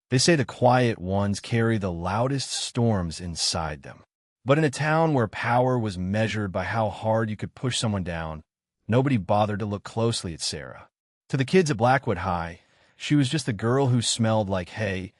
They say the quiet ones carry the loudest storms inside them. But in a town where power was measured by how hard you could push someone down, nobody bothered to look closely at Sarah. To the kids at Blackwood High, she was just a girl who smelled like hay,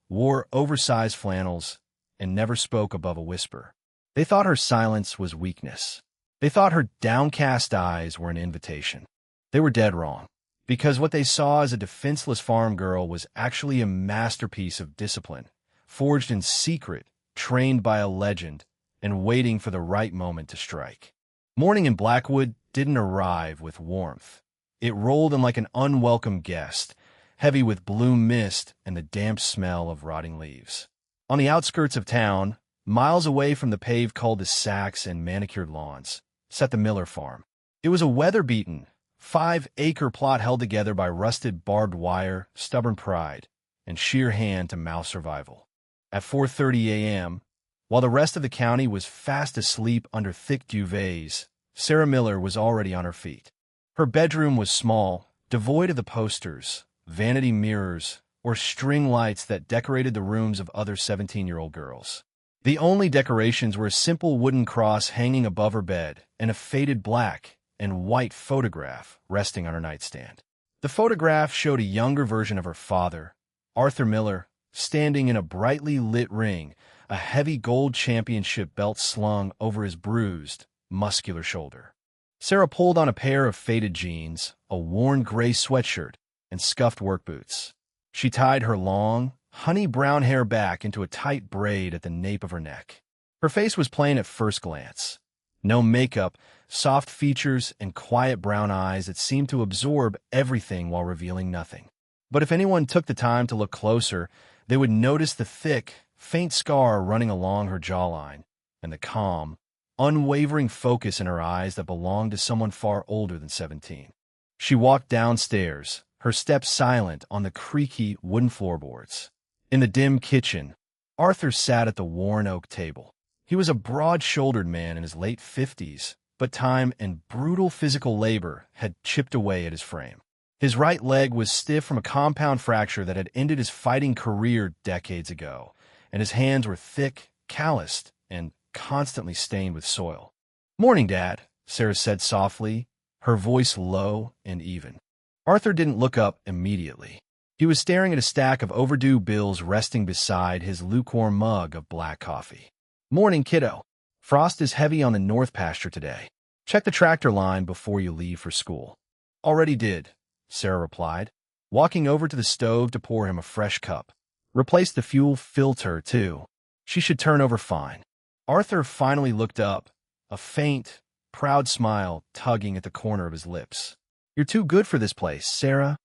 wore oversized flannels, and never spoke above a whisper. They thought her silence was weakness. They thought her downcast eyes were an invitation. They were dead wrong, because what they saw as a defenseless farm girl was actually a masterpiece of discipline, forged in secret, trained by a legend, and waiting for the right moment to strike. Morning in Blackwood didn't arrive with warmth. It rolled in like an unwelcome guest, heavy with blue mist and the damp smell of rotting leaves. On the outskirts of town, miles away from the paved cul-de-sacs and manicured lawns, sat the Miller farm. It was a weather-beaten, 5-acre plot held together by rusted barbed wire, stubborn pride, and sheer hand-to-mouth survival. At 4:30 a.m., while the rest of the county was fast asleep under thick duvets, Sarah Miller was already on her feet. Her bedroom was small, devoid of the posters, vanity mirrors, or string lights that decorated the rooms of other 17-year-old girls. The only decorations were a simple wooden cross hanging above her bed and a faded black and white photograph resting on her nightstand. The photograph showed a younger version of her father, Arthur Miller, standing in a brightly lit ring, a heavy gold championship belt slung over his bruised, muscular shoulder. Sarah pulled on a pair of faded jeans, a worn gray sweatshirt, and scuffed work boots. She tied her long, honey brown hair back into a tight braid at the nape of her neck. Her face was plain at first glance. No makeup, soft features, and quiet brown eyes that seemed to absorb everything while revealing nothing. But if anyone took the time to look closer, they would notice the thick, faint scar running along her jawline, and the calm, unwavering focus in her eyes that belonged to someone far older than 17. She walked downstairs, her steps silent on the creaky wooden floorboards. In the dim kitchen, Arthur sat at the worn oak table. He was a broad-shouldered man in his late 50s, but time and brutal physical labor had chipped away at his frame. His right leg was stiff from a compound fracture that had ended his fighting career decades ago, and his hands were thick, calloused, and constantly stained with soil. "Morning, Dad," Sarah said softly, her voice low and even. Arthur didn't look up immediately. He was staring at a stack of overdue bills resting beside his lukewarm mug of black coffee. "Morning, kiddo. Frost is heavy on the north pasture today. Check the tractor line before you leave for school." "Already did," Sarah replied, walking over to the stove to pour him a fresh cup. "Replace the fuel filter, too. She should turn over fine." Arthur finally looked up, a faint, proud smile tugging at the corner of his lips. "You're too good for this place, Sarah."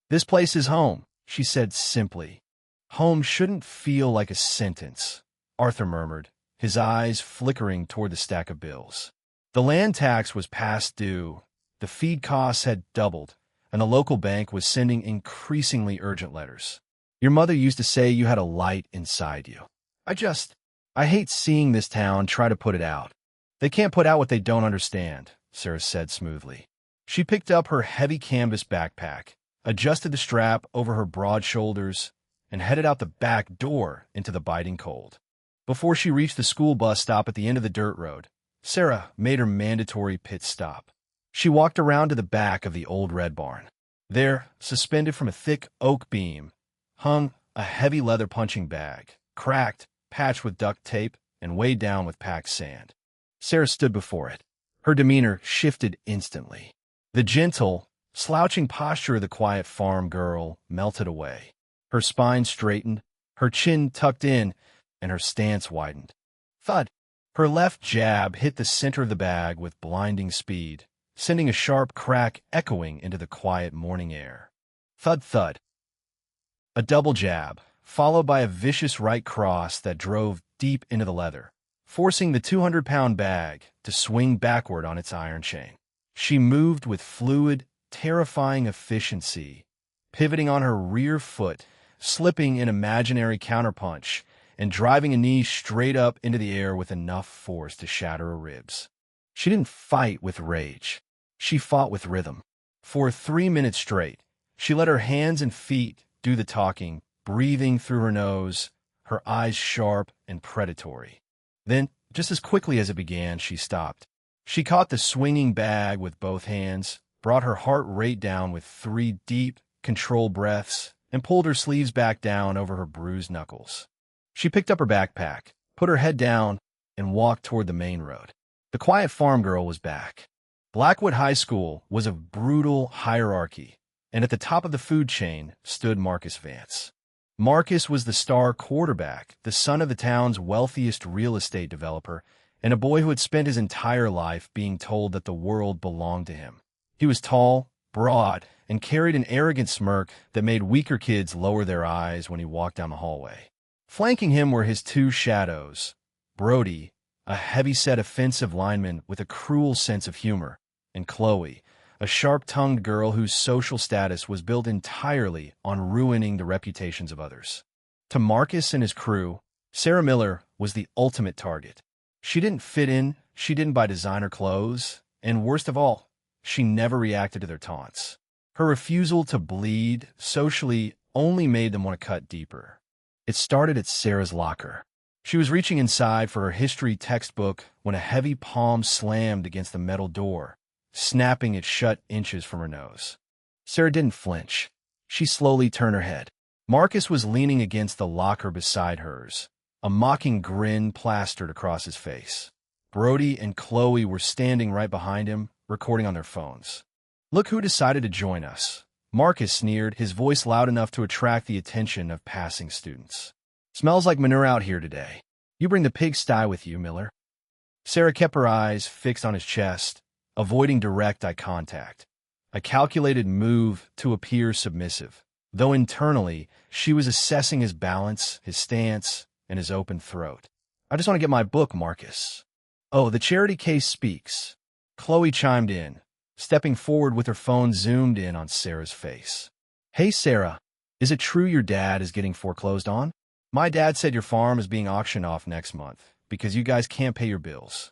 "This place is home," she said simply. "Home shouldn't feel like a sentence," Arthur murmured, his eyes flickering toward the stack of bills. The land tax was past due, the feed costs had doubled, and the local bank was sending increasingly urgent letters. "Your mother used to say you had a light inside you. I hate seeing this town try to put it out." "They can't put out what they don't understand," Sarah said smoothly. She picked up her heavy canvas backpack, adjusted the strap over her broad shoulders, and headed out the back door into the biting cold. Before she reached the school bus stop at the end of the dirt road, Sarah made her mandatory pit stop. She walked around to the back of the old red barn. There, suspended from a thick oak beam, hung a heavy leather punching bag, cracked, patched with duct tape, and weighed down with packed sand. Sarah stood before it. Her demeanor shifted instantly. The gentle, slouching posture of the quiet farm girl melted away. Her spine straightened, her chin tucked in, and her stance widened. Thud! Her left jab hit the center of the bag with blinding speed, sending a sharp crack echoing into the quiet morning air. Thud, thud. A double jab, followed by a vicious right cross that drove deep into the leather, forcing the 200-pound bag to swing backward on its iron chain. She moved with fluid, terrifying efficiency, pivoting on her rear foot, slipping an imaginary counterpunch, and driving a knee straight up into the air with enough force to shatter her ribs. She didn't fight with rage. She fought with rhythm. For 3 minutes straight, she let her hands and feet do the talking, breathing through her nose, her eyes sharp and predatory. Then, just as quickly as it began, she stopped. She caught the swinging bag with both hands, brought her heart rate down with 3 deep, controlled breaths, and pulled her sleeves back down over her bruised knuckles. She picked up her backpack, put her head down, and walked toward the main road. The quiet farm girl was back. Blackwood High School was of brutal hierarchy, and at the top of the food chain stood Marcus Vance. Marcus was the star quarterback, the son of the town's wealthiest real estate developer, and a boy who had spent his entire life being told that the world belonged to him. He was tall, broad, and carried an arrogant smirk that made weaker kids lower their eyes when he walked down the hallway. Flanking him were his 2 shadows, Brody, a heavy-set offensive lineman with a cruel sense of humor, and Chloe, a sharp-tongued girl whose social status was built entirely on ruining the reputations of others. To Marcus and his crew, Sarah Miller was the ultimate target. She didn't fit in, she didn't buy designer clothes, and worst of all, she never reacted to their taunts. Her refusal to bleed socially only made them want to cut deeper. It started at Sarah's locker. She was reaching inside for her history textbook when a heavy palm slammed against the metal door, snapping it shut inches from her nose. Sarah didn't flinch. She slowly turned her head. Marcus was leaning against the locker beside hers, a mocking grin plastered across his face. Brody and Chloe were standing right behind him, recording on their phones. "Look who decided to join us," Marcus sneered, his voice loud enough to attract the attention of passing students. "Smells like manure out here today. You bring the pigsty with you, Miller." Sarah kept her eyes fixed on his chest, avoiding direct eye contact, a calculated move to appear submissive, though internally she was assessing his balance, his stance, and his open throat. "I just want to get my book, Marcus." "Oh, the charity case speaks." Chloe chimed in, stepping forward with her phone zoomed in on Sarah's face. "Hey, Sarah, is it true your dad is getting foreclosed on? My dad said your farm is being auctioned off next month because you guys can't pay your bills."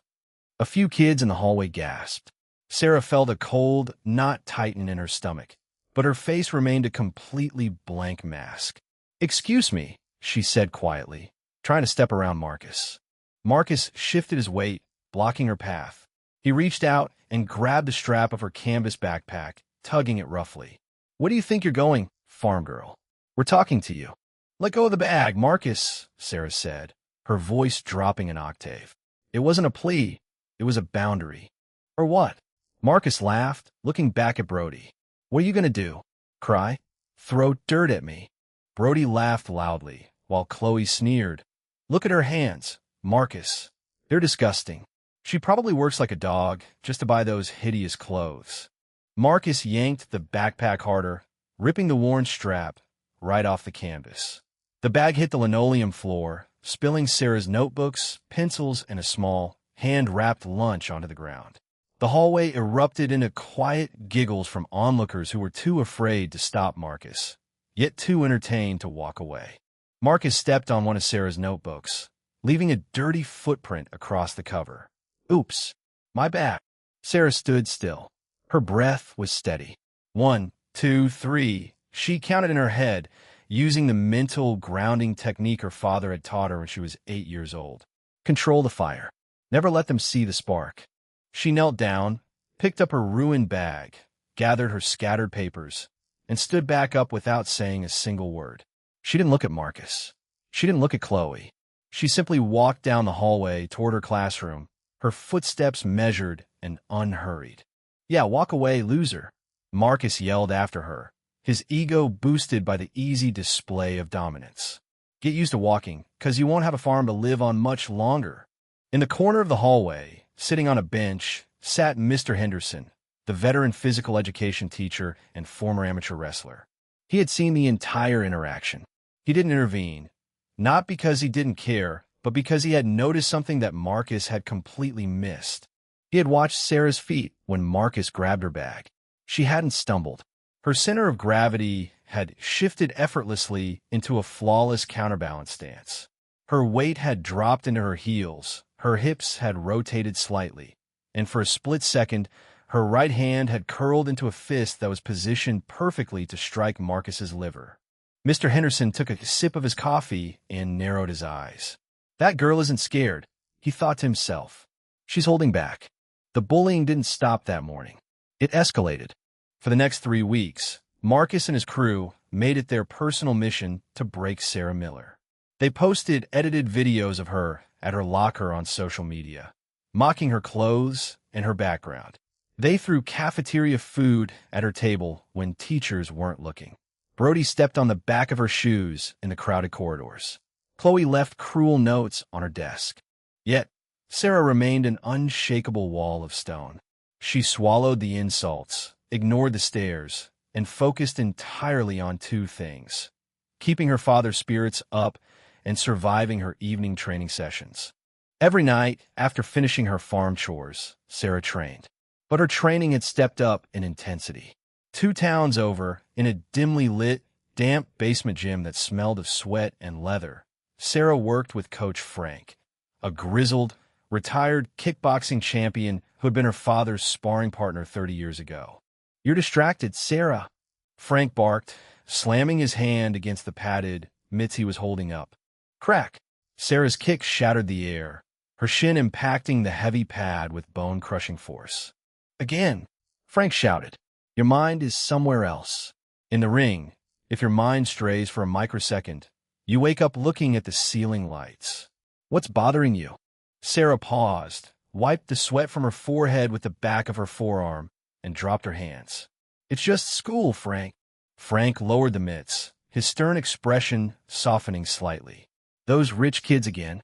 A few kids in the hallway gasped. Sarah felt a cold knot tighten in her stomach, but her face remained a completely blank mask. "Excuse me," she said quietly, trying to step around Marcus. Marcus shifted his weight, blocking her path. He reached out and grabbed the strap of her canvas backpack, tugging it roughly. "Where do you think you're going, farm girl? We're talking to you." "Let go of the bag, Marcus," Sarah said, her voice dropping an octave. It wasn't a plea, it was a boundary. "Or what?" Marcus laughed, looking back at Brody. "What are you going to do? Cry? Throw dirt at me?" Brody laughed loudly, while Chloe sneered. "Look at her hands, Marcus. They're disgusting. She probably works like a dog just to buy those hideous clothes." Marcus yanked the backpack harder, ripping the worn strap right off the canvas. The bag hit the linoleum floor, spilling Sarah's notebooks, pencils, and a small, hand-wrapped lunch onto the ground. The hallway erupted into quiet giggles from onlookers who were too afraid to stop Marcus, yet too entertained to walk away. Marcus stepped on one of Sarah's notebooks, leaving a dirty footprint across the cover. "Oops, my bad." Sarah stood still. Her breath was steady. 1, 2, 3. She counted in her head, using the mental grounding technique her father had taught her when she was 8 years old. Control the fire. Never let them see the spark. She knelt down, picked up her ruined bag, gathered her scattered papers, and stood back up without saying a single word. She didn't look at Marcus. She didn't look at Chloe. She simply walked down the hallway toward her classroom, her footsteps measured and unhurried. "Yeah, walk away, loser," Marcus yelled after her, his ego boosted by the easy display of dominance. "Get used to walking, 'cause you won't have a farm to live on much longer." In the corner of the hallway, sitting on a bench, sat Mr. Henderson, the veteran physical education teacher and former amateur wrestler. He had seen the entire interaction. He didn't intervene, not because he didn't care, but because he had noticed something that Marcus had completely missed. He had watched Sarah's feet when Marcus grabbed her bag. She hadn't stumbled. Her center of gravity had shifted effortlessly into a flawless counterbalance stance. Her weight had dropped into her heels, her hips had rotated slightly, and for a split second, her right hand had curled into a fist that was positioned perfectly to strike Marcus's liver. Mr. Henderson took a sip of his coffee and narrowed his eyes. That girl isn't scared, he thought to himself. She's holding back. The bullying didn't stop that morning. It escalated. For the next 3 weeks, Marcus and his crew made it their personal mission to break Sarah Miller. They posted edited videos of her at her locker on social media, mocking her clothes and her background. They threw cafeteria food at her table when teachers weren't looking. Brody stepped on the back of her shoes in the crowded corridors. Chloe left cruel notes on her desk. Yet, Sarah remained an unshakable wall of stone. She swallowed the insults, ignored the stares, and focused entirely on 2 things: keeping her father's spirits up and surviving her evening training sessions. Every night, after finishing her farm chores, Sarah trained. But her training had stepped up in intensity. 2 towns over, in a dimly lit, damp basement gym that smelled of sweat and leather, Sarah worked with Coach Frank, a grizzled, retired kickboxing champion who had been her father's sparring partner 30 years ago. "You're distracted, Sarah," Frank barked, slamming his hand against the padded mitts he was holding up. Crack! Sarah's kick shattered the air, her shin impacting the heavy pad with bone-crushing force. "Again," Frank shouted. "Your mind is somewhere else." In the ring, if your mind strays for a microsecond, you wake up looking at the ceiling lights. "What's bothering you?" Sarah paused, wiped the sweat from her forehead with the back of her forearm, and dropped her hands. "It's just school, Frank." Frank lowered the mitts, his stern expression softening slightly. "Those rich kids again.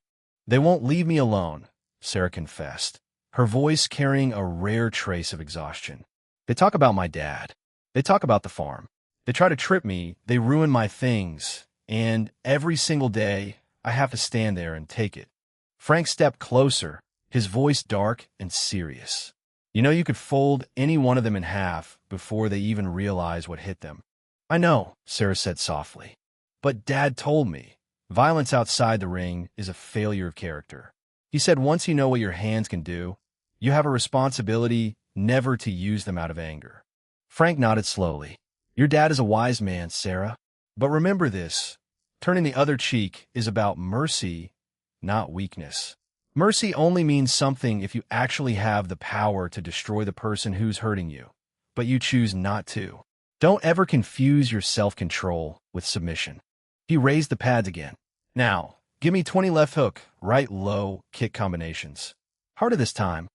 They won't leave me alone," Sarah confessed, her voice carrying a rare trace of exhaustion. "They talk about my dad. They talk about the farm. They try to trip me, they ruin my things, and every single day I have to stand there and take it." Frank stepped closer, his voice dark and serious. "You know you could fold any one of them in half before they even realize what hit them." "I know," Sarah said softly. "But Dad told me violence outside the ring is a failure of character. He said once you know what your hands can do, you have a responsibility never to use them out of anger." Frank nodded slowly. "Your dad is a wise man, Sarah. But remember this, turning the other cheek is about mercy, not weakness. Mercy only means something if you actually have the power to destroy the person who's hurting you, but you choose not to. Don't ever confuse your self-control with submission." He raised the pads again. "Now, give me 20 left hook, right low kick combinations. Harder this time."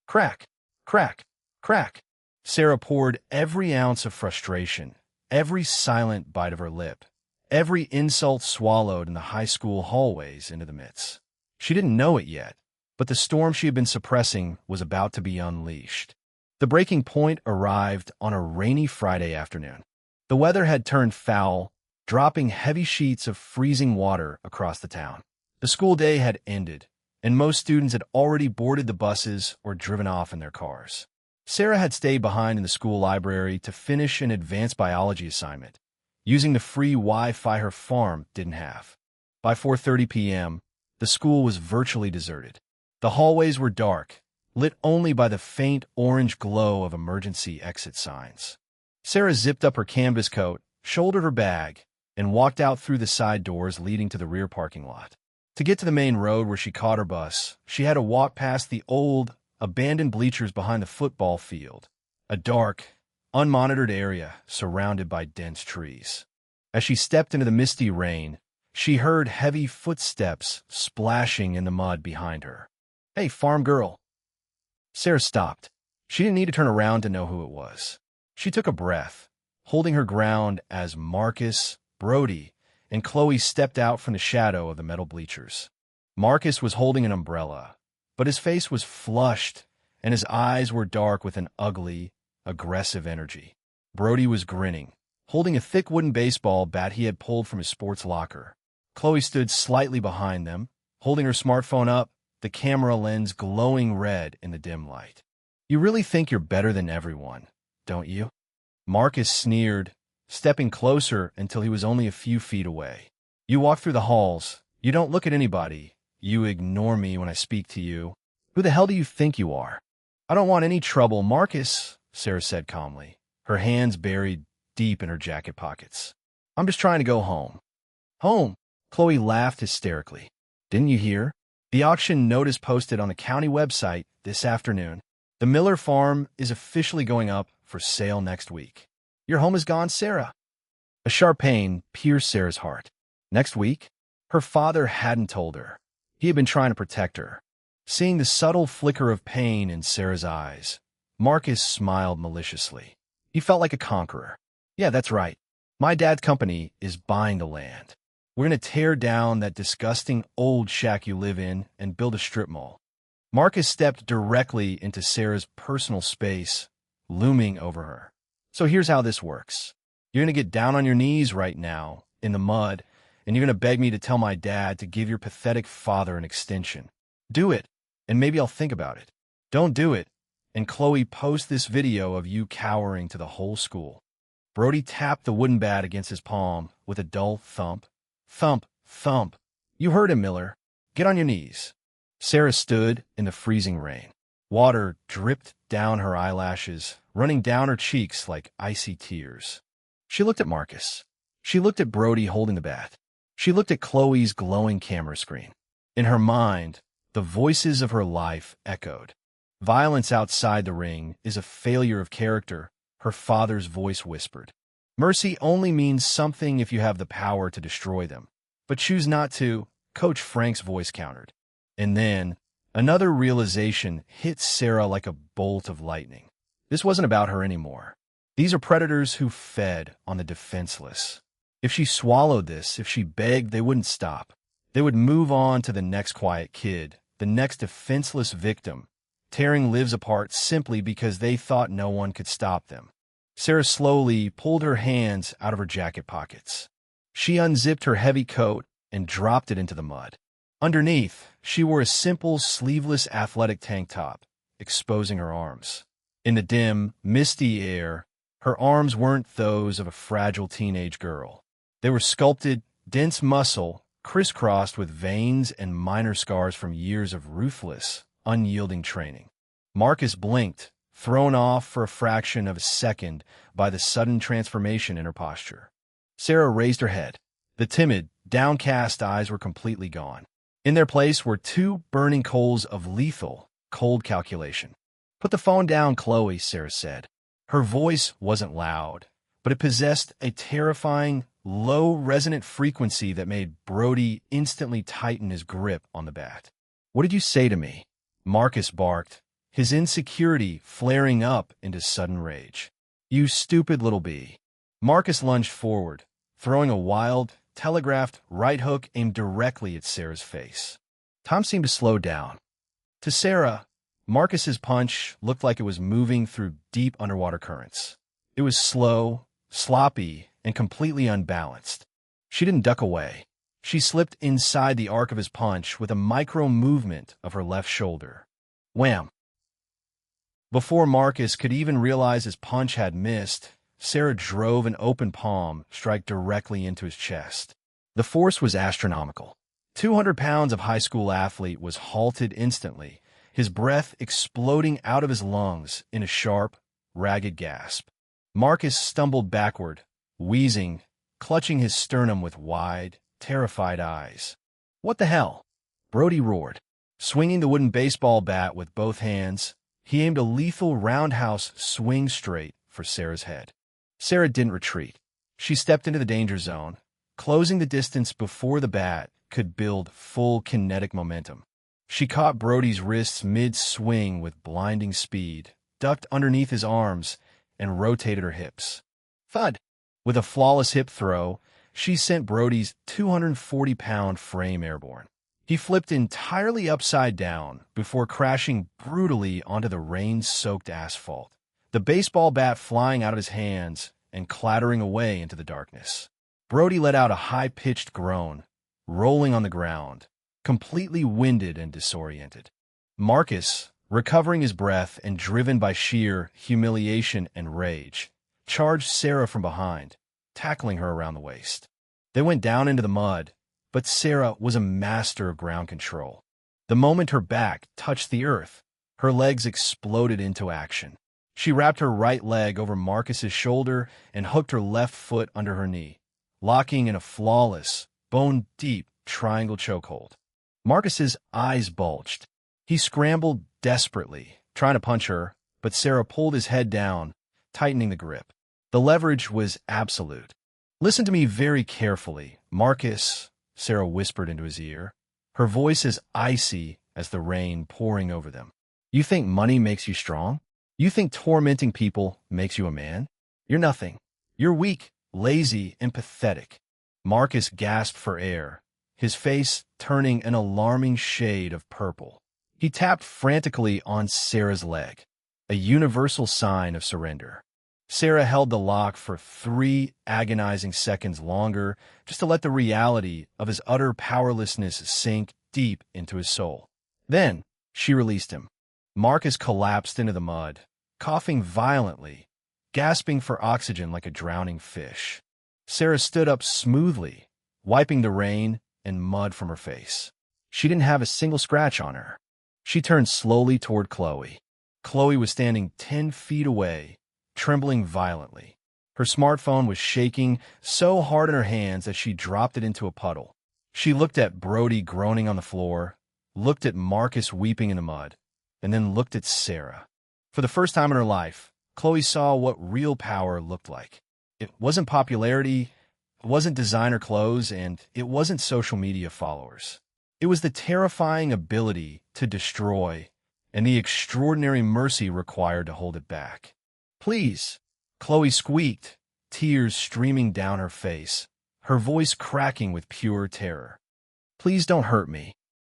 Crack, crack, crack. Sarah poured every ounce of frustration, every silent bite of her lip, every insult swallowed in the high school hallways into the mitts. She didn't know it yet, but the storm she had been suppressing was about to be unleashed. The breaking point arrived on a rainy Friday afternoon. The weather had turned foul, dropping heavy sheets of freezing water across the town. The school day had ended, and most students had already boarded the buses or driven off in their cars. Sarah had stayed behind in the school library to finish an advanced biology assignment, using the free Wi-Fi her farm didn't have. By 4:30 p.m., the school was virtually deserted. The hallways were dark, lit only by the faint orange glow of emergency exit signs. Sarah zipped up her canvas coat, shouldered her bag, and walked out through the side doors leading to the rear parking lot. To get to the main road where she caught her bus, she had to walk past the old, abandoned bleachers behind the football field, a dark, unmonitored area surrounded by dense trees. As she stepped into the misty rain, she heard heavy footsteps splashing in the mud behind her. "Hey, farm girl." Sarah stopped. She didn't need to turn around to know who it was. She took a breath, holding her ground as Marcus, Brody, and Chloe stepped out from the shadow of the metal bleachers. Marcus was holding an umbrella, but his face was flushed, and his eyes were dark with an ugly, aggressive energy. Brody was grinning, holding a thick wooden baseball bat he had pulled from his sports locker. Chloe stood slightly behind them, holding her smartphone up, the camera lens glowing red in the dim light. "You really think you're better than everyone, don't you?" Marcus sneered, stepping closer until he was only a few feet away. "You walk through the halls, you don't look at anybody, you ignore me when I speak to you. Who the hell do you think you are?" "I don't want any trouble, Marcus," Sarah said calmly, her hands buried deep in her jacket pockets. I'm just trying to go home. Home? Chloe laughed hysterically. Didn't you hear? The auction notice posted on the county website this afternoon. The Miller farm is officially going up for sale next week. Your home is gone, Sarah. A sharp pain pierced Sarah's heart. Next week? Her father hadn't told her. He had been trying to protect her. Seeing the subtle flicker of pain in Sarah's eyes, Marcus smiled maliciously. He felt like a conqueror. Yeah, that's right. My dad's company is buying the land. We're going to tear down that disgusting old shack you live in and build a strip mall. Marcus stepped directly into Sarah's personal space, looming over her. So here's how this works. You're going to get down on your knees right now, in the mud, and you're going to beg me to tell my dad to give your pathetic father an extension. Do it, and maybe I'll think about it. Don't do it, and Chloe post this video of you cowering to the whole school. Brody tapped the wooden bat against his palm with a dull thump. Thump, thump. You heard him, Miller. Get on your knees. Sarah stood in the freezing rain. Water dripped down her eyelashes, running down her cheeks like icy tears. She looked at Marcus. She looked at Brody holding the bat. She looked at Chloe's glowing camera screen. In her mind, the voices of her life echoed. Violence outside the ring is a failure of character, her father's voice whispered. Mercy only means something if you have the power to destroy them. But choose not to, Coach Frank's voice countered. And then, another realization hit Sarah like a bolt of lightning. This wasn't about her anymore. These are predators who fed on the defenseless. If she swallowed this, if she begged, they wouldn't stop. They would move on to the next quiet kid, the next defenseless victim, tearing lives apart simply because they thought no one could stop them. Sarah slowly pulled her hands out of her jacket pockets. She unzipped her heavy coat and dropped it into the mud. Underneath, she wore a simple, sleeveless athletic tank top, exposing her arms. In the dim, misty air, her arms weren't those of a fragile teenage girl. They were sculpted, dense muscle, crisscrossed with veins and minor scars from years of ruthless, unyielding training. Marcus blinked, thrown off for a fraction of a second by the sudden transformation in her posture. Sarah raised her head. The timid, downcast eyes were completely gone. In their place were two burning coals of lethal, cold calculation. Put the phone down, Chloe, Sarah said. Her voice wasn't loud, but it possessed a terrifying, low, resonant frequency that made Brody instantly tighten his grip on the bat. What did you say to me? Marcus barked, his insecurity flaring up into sudden rage. You stupid little bee. Marcus lunged forward, throwing a wild, telegraphed right hook aimed directly at Sarah's face. Tom seemed to slow down. To Sarah, Marcus's punch looked like it was moving through deep underwater currents. It was slow, sloppy, and completely unbalanced. She didn't duck away. She slipped inside the arc of his punch with a micro movement of her left shoulder. Wham! Before Marcus could even realize his punch had missed, Sarah drove an open palm strike directly into his chest. The force was astronomical. 200 pounds of high school athlete was halted instantly, his breath exploding out of his lungs in a sharp, ragged gasp. Marcus stumbled backward, wheezing, clutching his sternum with wide, terrified eyes. What the hell? Brody roared. Swinging the wooden baseball bat with both hands, he aimed a lethal roundhouse swing straight for Sarah's head. Sarah didn't retreat. She stepped into the danger zone, closing the distance before the bat could build full kinetic momentum. She caught Brody's wrists mid-swing with blinding speed, ducked underneath his arms, and rotated her hips. Thud! With a flawless hip throw, she sent Brody's 240-pound frame airborne. He flipped entirely upside down before crashing brutally onto the rain-soaked asphalt, the baseball bat flying out of his hands and clattering away into the darkness. Brody let out a high-pitched groan, rolling on the ground, completely winded and disoriented. Marcus, recovering his breath and driven by sheer humiliation and rage, charged Sarah from behind, tackling her around the waist. They went down into the mud, but Sarah was a master of ground control. The moment her back touched the earth, her legs exploded into action. She wrapped her right leg over Marcus's shoulder and hooked her left foot under her knee, locking in a flawless, bone-deep triangle chokehold. Marcus's eyes bulged. He scrambled desperately, trying to punch her, but Sarah pulled his head down, tightening the grip. The leverage was absolute. "Listen to me very carefully, Marcus," Sarah whispered into his ear, her voice as icy as the rain pouring over them. "You think money makes you strong? You think tormenting people makes you a man? You're nothing. You're weak, lazy, and pathetic." Marcus gasped for air, his face turning an alarming shade of purple. He tapped frantically on Sarah's leg, a universal sign of surrender. Sarah held the lock for 3 agonizing seconds longer, just to let the reality of his utter powerlessness sink deep into his soul. Then, she released him. Marcus collapsed into the mud, coughing violently, gasping for oxygen like a drowning fish. Sarah stood up smoothly, wiping the rain and mud from her face. She didn't have a single scratch on her. She turned slowly toward Chloe. Chloe was standing 10 feet away, trembling violently. Her smartphone was shaking so hard in her hands that she dropped it into a puddle. She looked at Brody groaning on the floor, looked at Marcus weeping in the mud, and then looked at Sarah. For the first time in her life, Chloe saw what real power looked like. It wasn't popularity, it wasn't designer clothes, and it wasn't social media followers. It was the terrifying ability to destroy and the extraordinary mercy required to hold it back. "Please," Chloe squeaked, tears streaming down her face, her voice cracking with pure terror. "Please don't hurt me."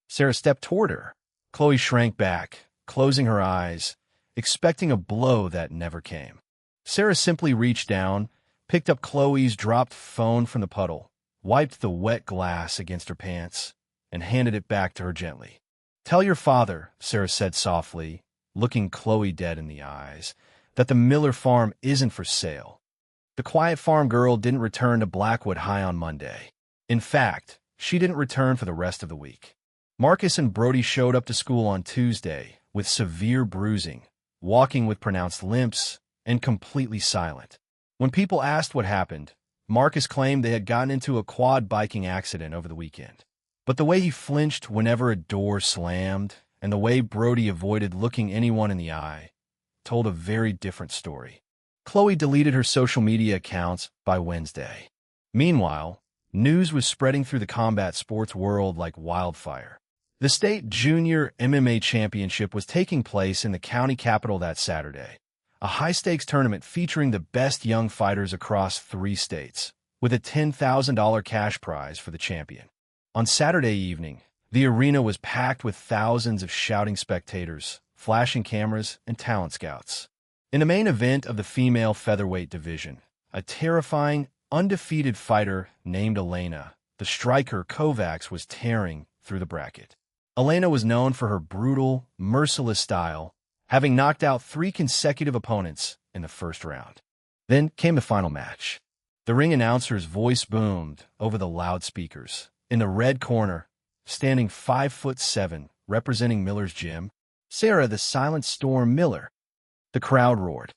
Sarah stepped toward her. Chloe shrank back, closing her eyes, expecting a blow that never came. Sarah simply reached down, picked up Chloe's dropped phone from the puddle, wiped the wet glass against her pants, and handed it back to her gently. "Tell your father," Sarah said softly, looking Chloe dead in the eyes, "that the Miller farm isn't for sale." The quiet farm girl didn't return to Blackwood High on Monday. In fact, she didn't return for the rest of the week. Marcus and Brody showed up to school on Tuesday with severe bruising, walking with pronounced limps, and completely silent. When people asked what happened, Marcus claimed they had gotten into a quad biking accident over the weekend. But the way he flinched whenever a door slammed, and the way Brody avoided looking anyone in the eye, told a very different story. Chloe deleted her social media accounts by Wednesday. Meanwhile, news was spreading through the combat sports world like wildfire. The state junior MMA championship was taking place in the county capital that Saturday, a high-stakes tournament featuring the best young fighters across 3 states, with a $10,000 cash prize for the champion. On Saturday evening, the arena was packed with thousands of shouting spectators, flashing cameras, and talent scouts. In the main event of the female featherweight division, a terrifying, undefeated fighter named Elena, the striker Kovacs, was tearing through the bracket. Elena was known for her brutal, merciless style, having knocked out 3 consecutive opponents in the first round. Then came the final match. The ring announcer's voice boomed over the loudspeakers. In the red corner, standing 5'7", representing Miller's gym, Sarah the Silent Storm Miller. The crowd roared.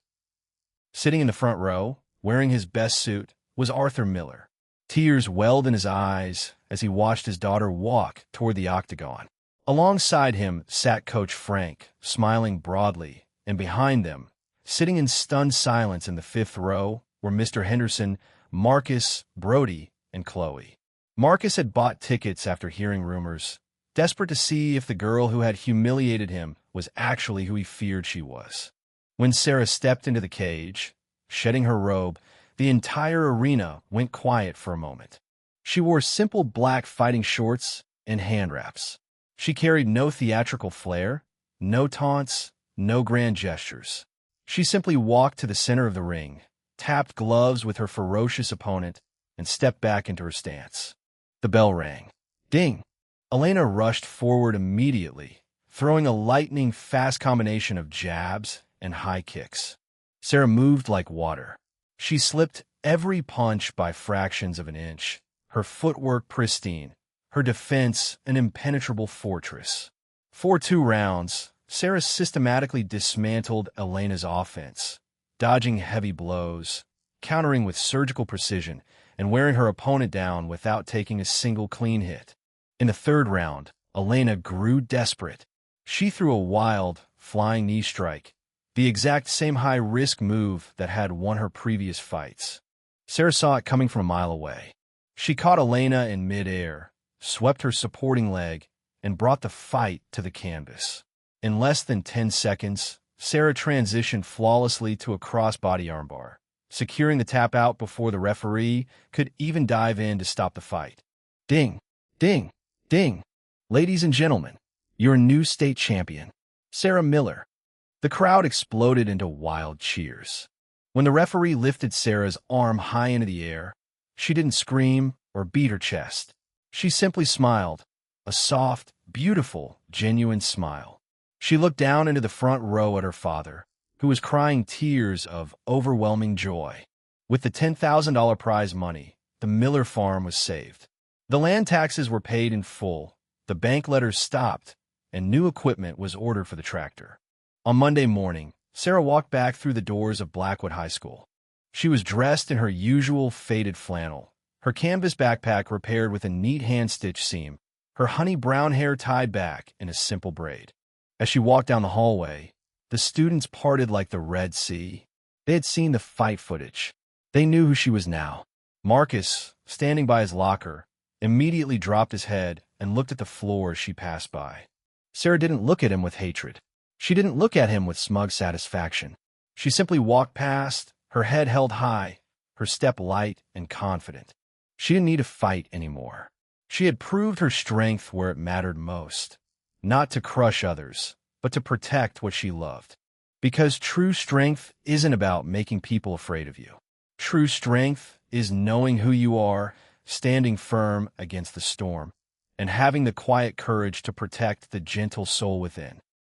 Sitting in the front row, wearing his best suit, was Arthur Miller. Tears welled in his eyes as he watched his daughter walk toward the octagon. Alongside him sat Coach Frank, smiling broadly, and behind them, sitting in stunned silence in the 5th row, were Mr. Henderson, Marcus, Brody, and Chloe. Marcus had bought tickets after hearing rumors, desperate to see if the girl who had humiliated him was actually who he feared she was. When Sarah stepped into the cage, shedding her robe, the entire arena went quiet for a moment. She wore simple black fighting shorts and hand wraps. She carried no theatrical flair, no taunts, no grand gestures. She simply walked to the center of the ring, tapped gloves with her ferocious opponent, and stepped back into her stance. The bell rang. Ding! Elena rushed forward immediately, throwing a lightning-fast combination of jabs and high kicks. Sarah moved like water. She slipped every punch by fractions of an inch, her footwork pristine, her defense an impenetrable fortress. For 2 rounds, Sarah systematically dismantled Elena's offense, dodging heavy blows, countering with surgical precision, and wearing her opponent down without taking a single clean hit. In the third round, Elena grew desperate. She threw a wild, flying knee strike, the exact same high-risk move that had won her previous fights. Sarah saw it coming from a mile away. She caught Elena in mid-air, swept her supporting leg, and brought the fight to the canvas. In less than 10 seconds, Sarah transitioned flawlessly to a crossbody armbar, securing the tap out before the referee could even dive in to stop the fight. Ding, ding, ding. Ladies and gentlemen, your new state champion, Sarah Miller. The crowd exploded into wild cheers. When the referee lifted Sarah's arm high into the air, she didn't scream or beat her chest. She simply smiled, a soft, beautiful, genuine smile. She looked down into the front row at her father, who was crying tears of overwhelming joy. With the $10,000 prize money, the Miller farm was saved. The land taxes were paid in full, the bank letters stopped, and new equipment was ordered for the tractor. On Monday morning, Sarah walked back through the doors of Blackwood High School. She was dressed in her usual faded flannel, her canvas backpack repaired with a neat hand-stitch seam, her honey brown hair tied back in a simple braid. As she walked down the hallway, the students parted like the Red Sea. They had seen the fight footage. They knew who she was now. Marcus, standing by his locker, immediately dropped his head and looked at the floor as she passed by. Sarah didn't look at him with hatred. She didn't look at him with smug satisfaction. She simply walked past, her head held high, her step light and confident. She didn't need to fight anymore. She had proved her strength where it mattered most, not to crush others, but to protect what she loved. Because true strength isn't about making people afraid of you. True strength is knowing who you are, standing firm against the storm, and having the quiet courage to protect the gentle soul within.